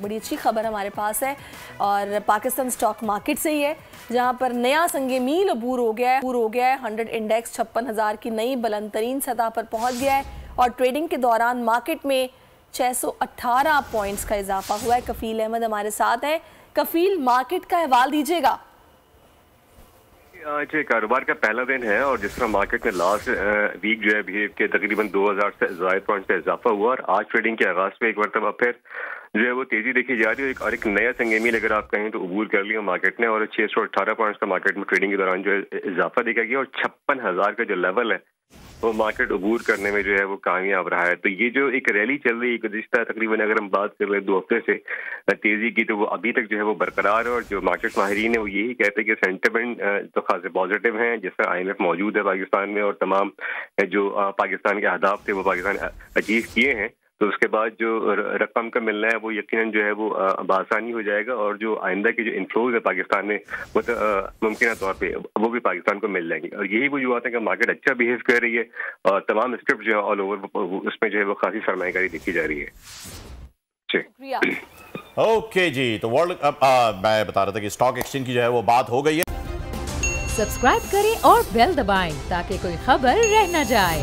बड़ी अच्छी खबर हमारे पास है और पाकिस्तान स्टॉक मार्केट से ही है, जहां पर नया संगे मील अबूर हो गया है। 100 इंडेक्स 56,000 की नई बुलंद तरीन सतह पर पहुंच गया है और ट्रेडिंग के दौरान मार्केट में 618 पॉइंट्स का इजाफा हुआ है। कफील अहमद हमारे साथ हैं। कफील, मार्केट का अहवाल दीजिएगा। आज कारोबार का पहला दिन है और जिस तरह मार्केट में लास्ट वीक जो है बिहेव के तकरीबन 2000 से ज्यादा पॉइंट का इजाफा हुआ और आज ट्रेडिंग के आगाज पे एक मरतबा फिर जो है वो तेजी देखी जा रही है और एक नया संगेमील अगर आप कहें तो अबूर कर लिया मार्केट ने और 618 पॉइंट्स का मार्केट में ट्रेडिंग के दौरान जो है इजाफा देखा गया और 56,000 का जो लेवल है वो मार्केट अबूर करने में जो है वो कामयाब रहा है। तो ये जो एक रैली चल रही है गुज़िश्ता तकरीबन अगर हम बात कर रहे हैं 2 हफ्ते से तेजी की, तो वो अभी तक जो है वो बरकरार है और जो मार्केट माहिरीन है वो यही कहते हैं कि सेंटिमेंट तो खासे पॉजिटिव हैं। जिसमें IMF मौजूद है पाकिस्तान में और तमाम जो पाकिस्तान के अहदाफ थे वो पाकिस्तान अचीव किए हैं, तो उसके बाद जो रकम का मिलना है वो यकीनन जो है वो आसानी हो जाएगा और जो आइंदा के जो इनफ्लोज है पाकिस्तान में वो तो मुमकिन तौर पे वो भी पाकिस्तान को मिल जाएंगे। और यही वजूहत है कि मार्केट अच्छा बिहेव कर रही है और तमाम स्क्रिप्ट जो है ऑल ओवर उसमें जो है वो काफी सरमायाकारी देखी जा रही है। जी ओके जी, तो वर्ल्ड मैं बता रहा था कि स्टॉक एक्सचेंज की जो है वो बात हो गई है। सब्सक्राइब करें और बेल दबाएं ताकि कोई खबर रह न जाए।